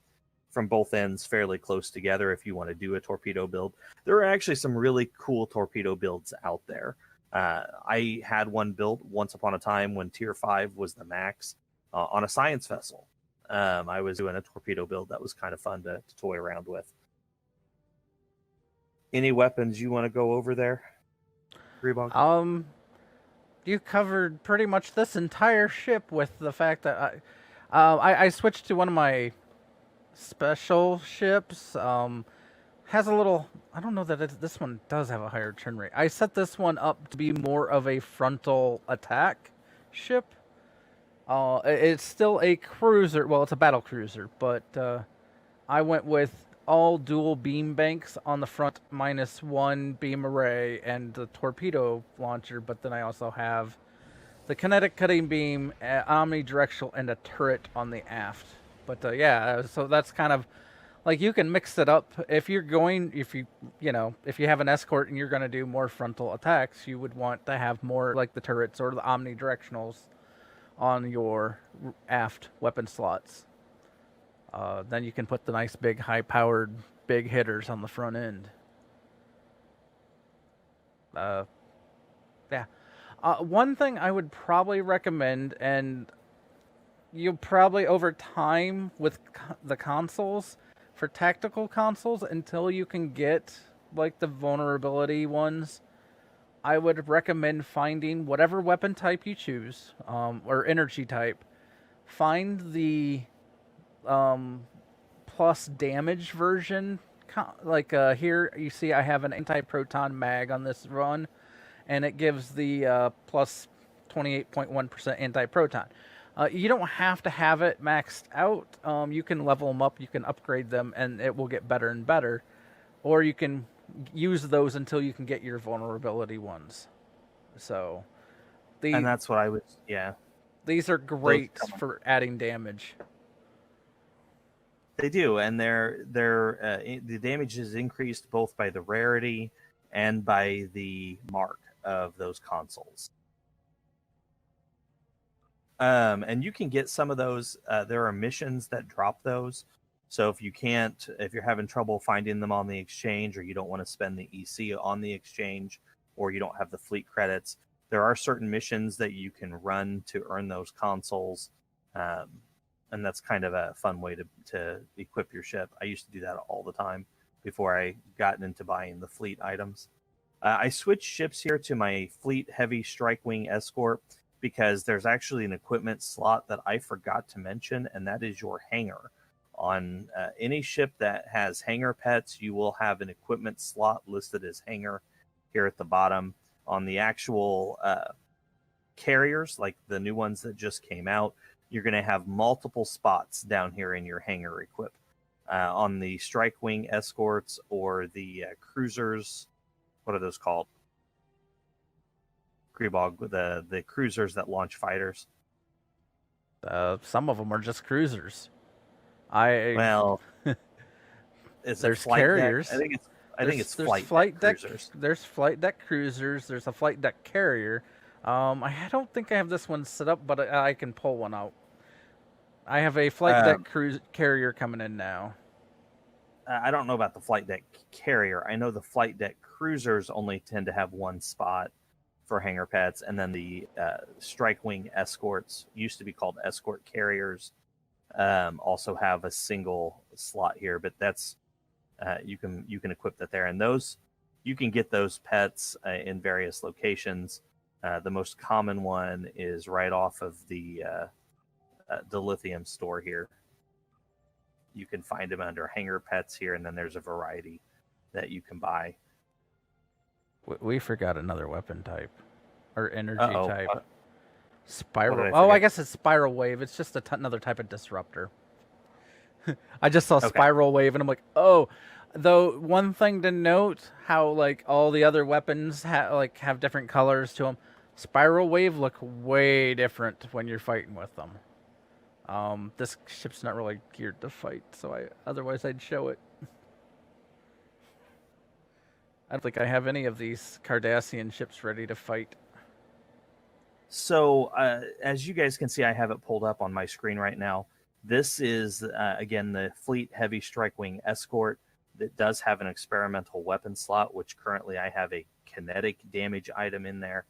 both ends fairly close together if you want to do a torpedo build. There are actually some really cool torpedo builds out there. I had one built once upon a time when Tier 5 was the max on a science vessel. I was doing a torpedo build that was kind of fun to toy around with. Any weapons you want to go over there, Reebok? You covered pretty much this entire ship with the fact that I switched to one of my special ships. Has a little. I don't know that this one does have a higher turn rate. I set this one up to be more of a frontal attack ship. It's still a cruiser. Well, it's a battle cruiser, but I went with all dual beam banks on the front, -1 beam array, and the torpedo launcher. But then I also have the kinetic cutting beam, omnidirectional, and a turret on the aft. But yeah, so that's kind of like you can mix it up. If you have an escort and you're going to do more frontal attacks, you would want to have more like the turrets or the omnidirectionals on your aft weapon slots. Then you can put the nice big high-powered big hitters on the front end. Yeah. One thing I would probably recommend, and you'll probably over time with the consoles, for tactical consoles, until you can get like the vulnerability ones, I would recommend finding whatever weapon type you choose, or energy type. Find the plus damage version. Like here you see I have an anti-proton mag on this run, and it gives the plus 28.1% anti-proton. You don't have to have it maxed out. You can level them up, you can upgrade them, and it will get better and better. Or you can use those until you can get your vulnerability ones. So, And that's what I would, yeah. These are great for adding damage. They do, and the damage is increased both by the rarity and by the mark of those consoles. And you can get some of those. There are missions that drop those. So if you're having trouble finding them on the exchange, or you don't want to spend the EC on the exchange, or you don't have the fleet credits, there are certain missions that you can run to earn those consoles. And that's kind of a fun way to equip your ship. I used to do that all the time before I got into buying the fleet items. I switched ships here to my fleet heavy strike wing escort because there's actually an equipment slot that I forgot to mention, and that is your hangar. On any ship that has hangar pets, you will have an equipment slot listed as hangar here at the bottom. On the actual carriers, like the new ones that just came out, you're going to have multiple spots down here in your hangar equip. On the strike wing escorts or the cruisers, what are those called? Greebog, the cruisers that launch fighters. Some of them are just cruisers. There's carriers. Deck. I think it's flight deck cruisers. There's flight deck cruisers. There's a flight deck carrier. I don't think I have this one set up, but I can pull one out. I have a flight deck carrier coming in now. I don't know about the flight deck carrier. I know the flight deck cruisers only tend to have one spot for hangar pets, and then the strike wing escorts, used to be called escort carriers, also have a single slot here. But that's you can equip that there, and those you can get those pets in various locations. The most common one is right off of the lithium store here. You can find them under hangar pets here, and then there's a variety that you can buy. We forgot another weapon type or energy type. What did Spiral. I Oh, I forget? guess it's spiral wave. It's just another type of disruptor. I just saw Okay. spiral wave, and I'm like, oh. Though one thing to note, how like all the other weapons have different colors to them. Spiral wave look way different when you're fighting with them. This ship's not really geared to fight, so otherwise I'd show it. I don't think I have any of these Cardassian ships ready to fight. So, as you guys can see, I have it pulled up on my screen right now. This is, again, the Fleet Heavy Strike Wing Escort that does have an experimental weapon slot, which currently I have a kinetic damage item in there,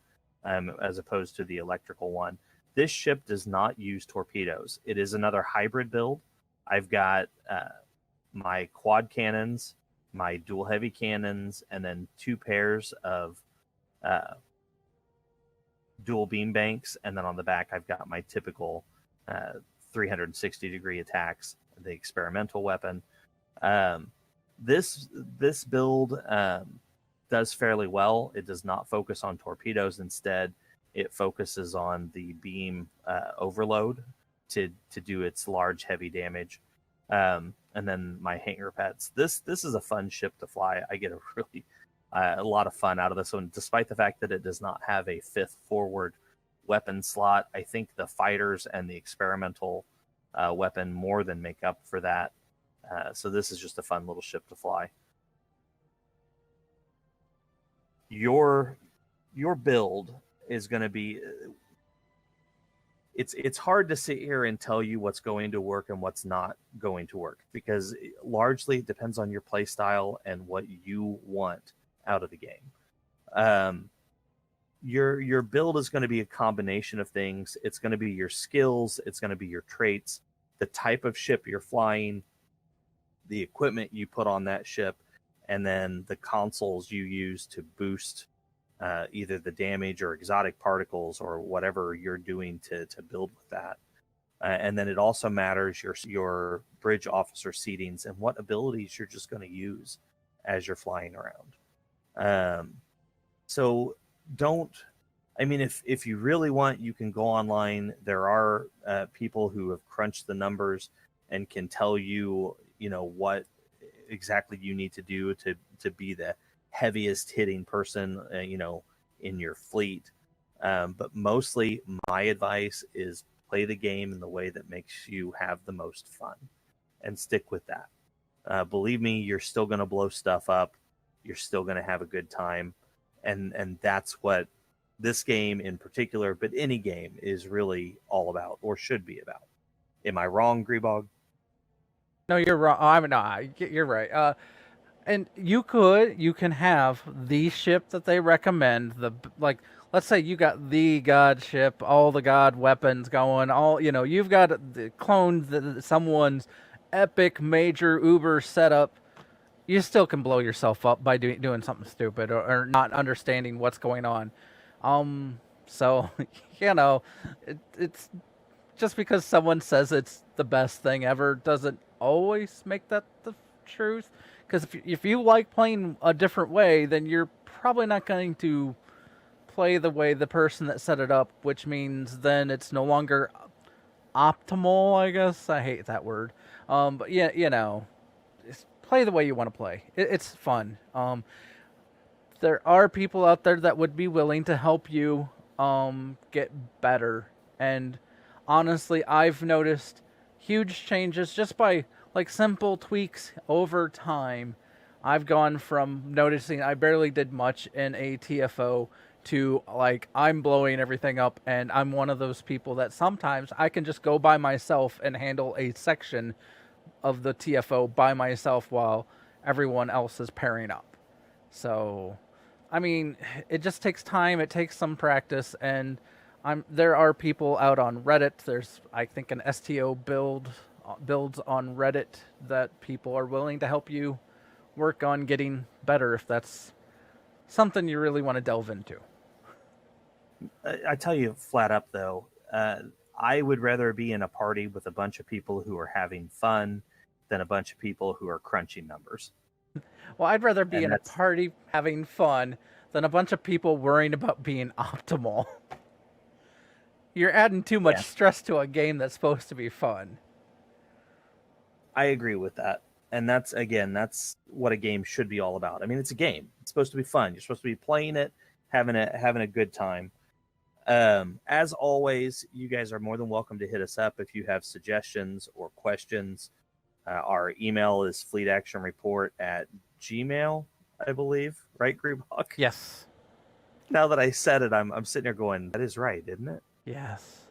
as opposed to the electrical one. This ship does not use torpedoes. It is another hybrid build. I've got my quad cannons, my dual heavy cannons, and then 2 pairs of uh, dual beam banks, and then on the back I've got my typical 360-degree attacks, the experimental weapon. This build does fairly well. It does not focus on torpedoes. Instead, it focuses on the beam overload to do its large, heavy damage. And then my hangar pets. This is a fun ship to fly. I get a lot of fun out of this one, despite the fact that it does not have a 5th forward weapon slot. I think the fighters and the experimental weapon more than make up for that. So this is just a fun little ship to fly. Your build is going to be. It's hard to sit here and tell you what's going to work and what's not going to work, because largely it depends on your play style and what you want out of the game. Your build is going to be a combination of things. It's going to be your skills, it's going to be your traits, the type of ship you're flying, the equipment you put on that ship, and then the consoles you use to boost either the damage or exotic particles or whatever you're doing to build with that. And then it also matters your bridge officer seatings and what abilities you're just going to use as you're flying around. So don't. I mean, if you really want, you can go online. There are people who have crunched the numbers and can tell you, what exactly you need to do to be the heaviest hitting person, in your fleet. But mostly, my advice is play the game in the way that makes you have the most fun, and stick with that. Believe me, you're still going to blow stuff up. You're still going to have a good time, and that's what this game in particular, but any game, is really all about, or should be about. Am I wrong, Greebog? No, you're wrong. Oh, I'm not. You're right. And you can have the ship that they recommend. Let's say you got the god ship, all the god weapons going. You've got the cloned someone's epic major Uber setup. You still can blow yourself up by doing something stupid or not understanding what's going on. So it's just because someone says it's the best thing ever doesn't always make that the truth. Because if you like playing a different way, then you're probably not going to play the way the person that set it up, which means then it's no longer optimal, I guess. I hate that word. But yeah, just play the way you want to play. It's fun. There are people out there that would be willing to help you get better. And honestly, I've noticed huge changes just by simple tweaks over time. I've gone from noticing I barely did much in a TFO to I'm blowing everything up, and I'm one of those people that sometimes I can just go by myself and handle a section of the TFO by myself while everyone else is pairing up. So, I mean, it just takes time, it takes some practice, and there are people out on Reddit. There's, I think, an STO builds on Reddit that people are willing to help you work on getting better if that's something you really want to delve into. I tell you flat up, though, I would rather be in a party with a bunch of people who are having fun than a bunch of people who are crunching numbers. Well, I'd rather be And in a party having fun than a bunch of people worrying about being optimal. You're adding too much Yeah. stress to a game that's supposed to be fun. I agree with that. And that's what a game should be all about. I mean, it's a game. It's supposed to be fun. You're supposed to be playing it, having a good time. As always, you guys are more than welcome to hit us up if you have suggestions or questions. Our email is fleetactionreport@gmail, I believe. Right, Greebhawk? Yes. Now that I said it, I'm sitting here going, that is right, isn't it? Yes.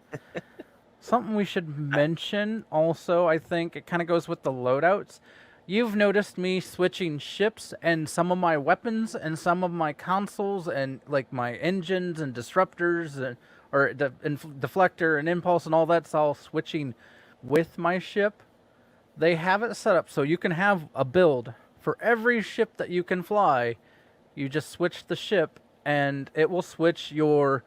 Something we should mention also, I think it kind of goes with the loadouts. You've noticed me switching ships and some of my weapons and some of my consoles and like my engines and disruptors and deflector and impulse and all that's all switching with my ship. They have it set up so you can have a build for every ship that you can fly. You just switch the ship and it will switch your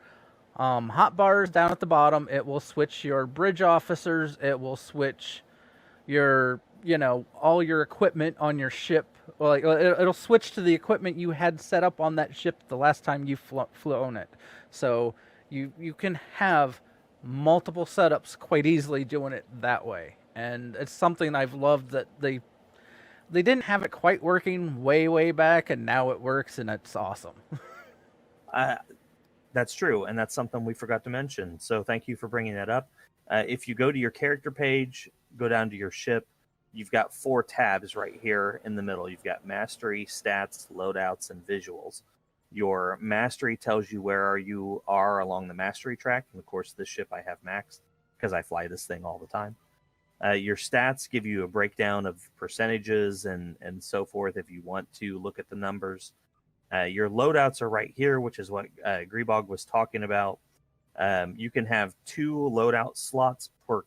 hot bars down at the bottom. It will switch your bridge officers. It will switch your, all your equipment on your ship. Well, like, it'll switch to the equipment you had set up on that ship the last time you flown it. So you can have multiple setups quite easily doing it that way. And it's something I've loved that they didn't have it quite working way back, and now it works, and it's awesome. That's true, and that's something we forgot to mention. So thank you for bringing that up. If you go to your character page, go down to your ship, you've got 4 tabs right here in the middle. You've got Mastery, Stats, Loadouts, and Visuals. Your Mastery tells you where you are along the Mastery track, and of course this ship I have maxed because I fly this thing all the time. Your stats give you a breakdown of percentages and so forth if you want to look at the numbers. Your loadouts are right here, which is what Greebog was talking about. You can have 2 loadout slots per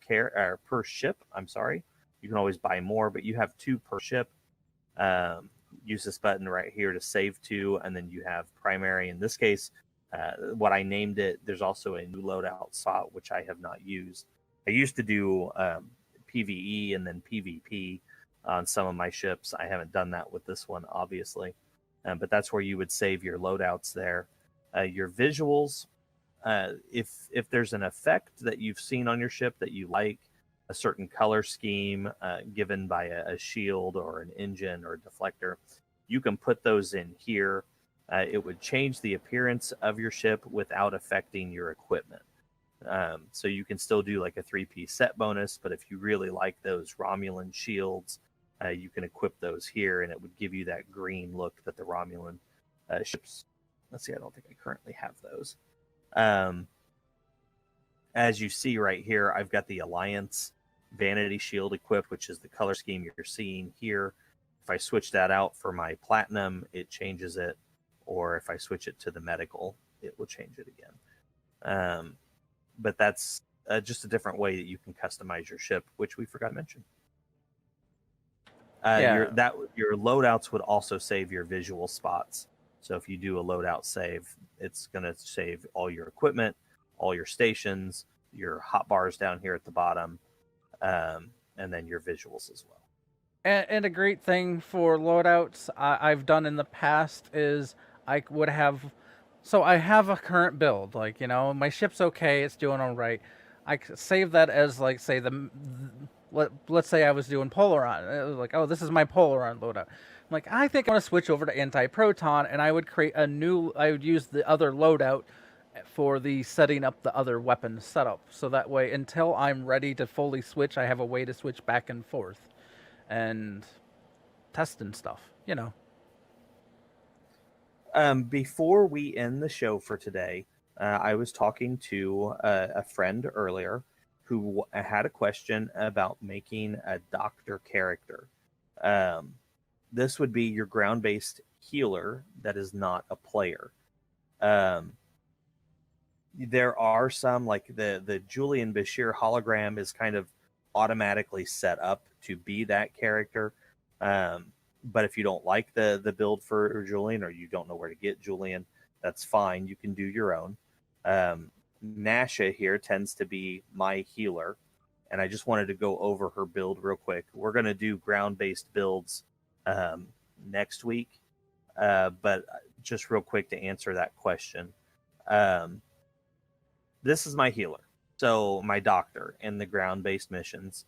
ship. I'm sorry. You can always buy more, but you have 2 per ship. Use this button right here to save 2, and then you have primary. In this case, what I named it, there's also a new loadout slot, which I have not used. I used to do PvE and then PvP on some of my ships. I haven't done that with this one, obviously. But that's where you would save your loadouts there. Your visuals, if there's an effect that you've seen on your ship that you like, a certain color scheme given by a shield or an engine or a deflector, you can put those in here. It would change the appearance of your ship without affecting your equipment. So you can still do like a 3-piece set bonus, but if you really like those Romulan shields, you can equip those here, and it would give you that green look that the Romulan ships. Let's see, I don't think I currently have those. As you see right here, I've got the Alliance Vanity Shield equipped, which is the color scheme you're seeing here. If I switch that out for my Platinum, it changes it, or if I switch it to the Medical, it will change it again. But that's just a different way that you can customize your ship, which we forgot to mention. Your loadouts would also save your visual spots. So if you do a loadout save, it's going to save all your equipment, all your stations, your hot bars down here at the bottom, and then your visuals as well. And a great thing for loadouts I've done in the past is I would have. So I have a current build, like, my ship's okay, it's doing all right. I save that as, like, say, let's say I was doing Polaron. It was like, oh, this is my Polaron loadout. I'm like, I think I want to switch over to anti-proton, and I would I would use the other loadout for the setting up the other weapon setup. So that way, until I'm ready to fully switch, I have a way to switch back and forth and test and stuff, Before we end the show for today, I was talking to a friend earlier who had a question about making a doctor character. This would be your ground-based healer that is not a player. There are some, like the Julian Bashir hologram is kind of automatically set up to be that character. But if you don't like the build for Julian, or you don't know where to get Julian, that's fine. You can do your own. Nasha here tends to be my healer, and I just wanted to go over her build real quick. We're going to do ground-based builds next week, but just real quick to answer that question. This is my healer. So my doctor in the ground-based missions,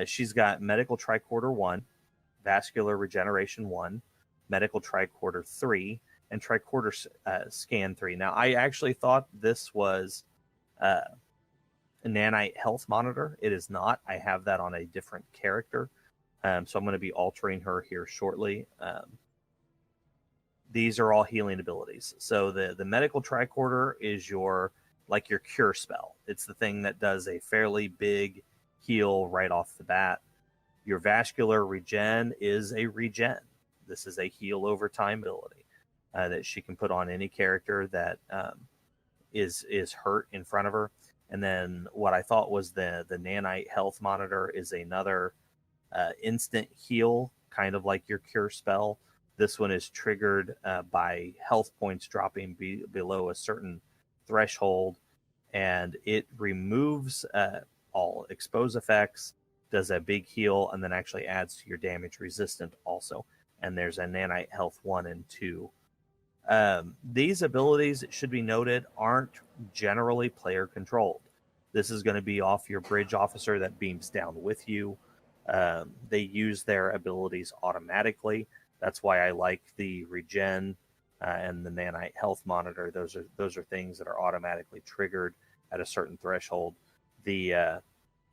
she's got medical tricorder 1, vascular regeneration 1, medical tricorder 3, and tricorder scan 3. Now, I actually thought this was a nanite health monitor. It is not. I have that on a different character. So I'm going to be altering her here shortly. These are all healing abilities. So the medical tricorder is your cure spell. It's the thing that does a fairly big heal right off the bat. Your vascular regen is a regen. This is a heal over time ability that she can put on any character that is hurt in front of her. And then what I thought was the nanite health monitor is another instant heal, kind of like your cure spell. This one is triggered by health points dropping below a certain threshold, and it removes all expose effects, does a big heal, and then actually adds to your damage resistant also. And there's a nanite health 1 and 2. These abilities, it should be noted, aren't generally player controlled. This is going to be off your bridge officer that beams down with you. They use their abilities automatically. That's why I like the regen and the nanite health monitor. Those are things that are automatically triggered at a certain threshold. The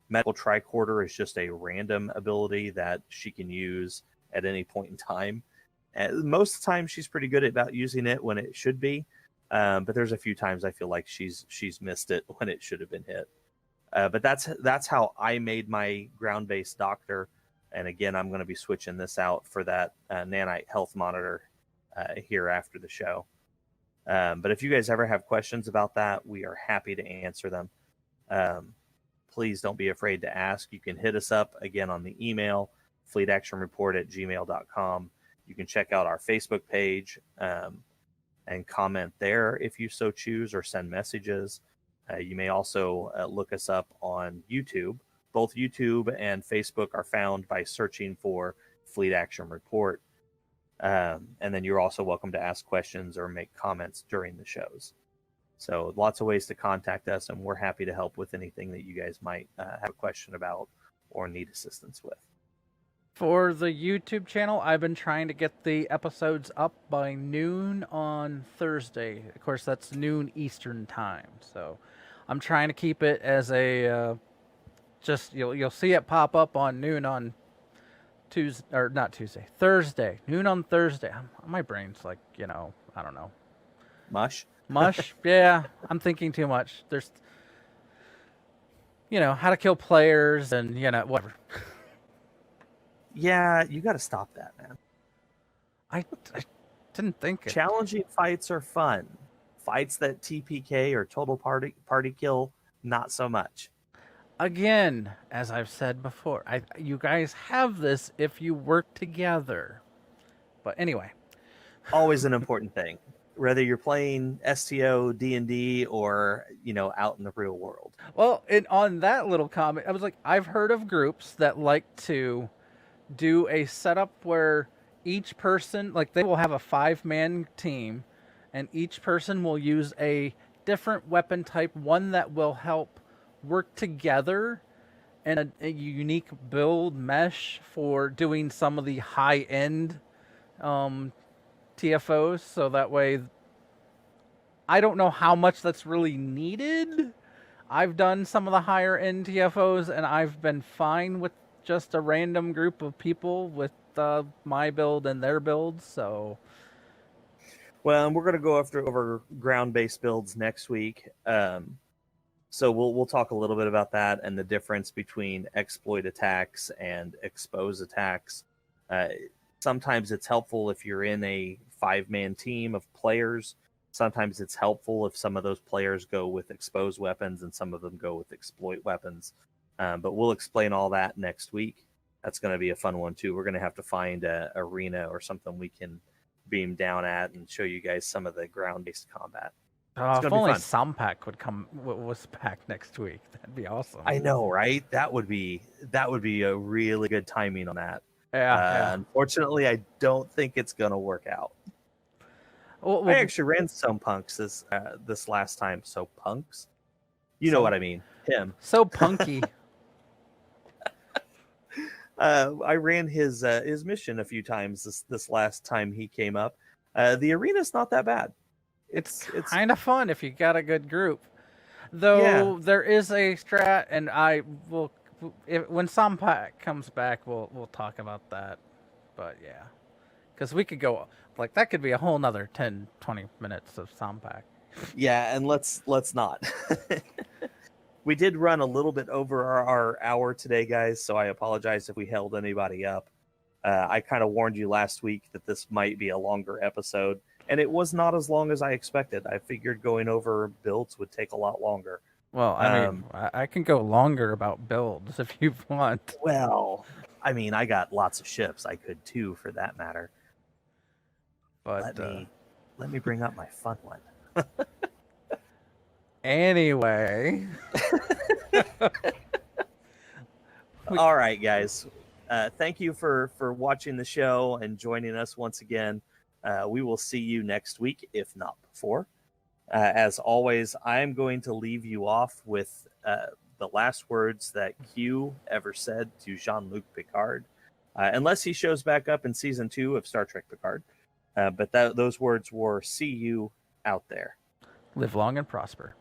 medical tricorder is just a random ability that she can use at any point in time. And most of the time, she's pretty good about using it when it should be. But there's a few times I feel like she's missed it when it should have been hit. But that's how I made my ground-based doctor. And again, I'm going to be switching this out for that nanite health monitor here after the show. But if you guys ever have questions about that, we are happy to answer them. Please don't be afraid to ask. You can hit us up again on the email, fleetactionreport@gmail.com. You can check out our Facebook page and comment there if you so choose, or send messages. You may also look us up on YouTube. Both YouTube and Facebook are found by searching for Fleet Action Report. And then you're also welcome to ask questions or make comments during the shows. So lots of ways to contact us, and we're happy to help with anything that you guys might have a question about or need assistance with. For the YouTube channel, I've been trying to get the episodes up by noon on Thursday. Of course, that's noon Eastern time. So I'm trying to keep it as a just you'll see it pop up on noon on Tuesday, or not Tuesday, Thursday, noon on Thursday. My brain's like, I don't know. Mush? Yeah, I'm thinking too much. There's, how to kill players and, whatever. Yeah, you got to stop that, man. I didn't think it. Challenging fights are fun. Fights that TPK or total party kill, not so much. Again, as I've said before, you guys have this if you work together. But anyway. Always an important thing. Whether you're playing STO, D&D, or, out in the real world. Well, on that little comment, I was like, I've heard of groups that like to do a setup where each person, like they will have a 5-man team, and each person will use a different weapon type, one that will help work together in a unique build mesh for doing some of the high-end TFOs, so that way I don't know how much that's really needed. I've done some of the higher end TFOs and I've been fine with just a random group of people with my build and their builds. So, well, and we're going to go over ground-based builds next week. So we'll talk a little bit about that and the difference between exploit attacks and expose attacks. Sometimes it's helpful if you're in a 5-man team of players. Sometimes it's helpful if some of those players go with expose weapons and some of them go with exploit weapons. But we'll explain all that next week. That's going to be a fun one too. We're going to have to find an arena or something we can beam down at and show you guys some of the ground-based combat. If only Sompack was back next week. That'd be awesome. I know, right? That would be a really good timing on that. Yeah. Unfortunately, I don't think it's going to work out. Well, I actually ran some punks this last time. So punks, You know what I mean. Him. So punky. I ran his mission a few times this last time he came up. The arena's not that bad. It's It's kind of fun if you got a good group. yeah. Though there is a strat, and I will, when Sampak comes back, we'll talk about that. But yeah, because we could go like that could be a whole nother 10, 20 minutes of Sampak. Yeah, and let's not. We did run a little bit over our hour today, guys, so I apologize if we held anybody up. I kind of warned you last week that this might be a longer episode, and it was not as long as I expected. I figured going over builds would take a lot longer. Well, I mean, I can go longer about builds if you want. Well, I mean, I got lots of ships. I could too, for that matter. But Let me bring up my fun one. anyway, All right, guys. Thank you for watching the show and joining us once again. We will see you next week, if not before. As always, I am going to leave you off with the last words that Q ever said to Jean-Luc Picard, unless he shows back up in season 2 of Star Trek Picard. But those words were, "See you out there." live long and prosper.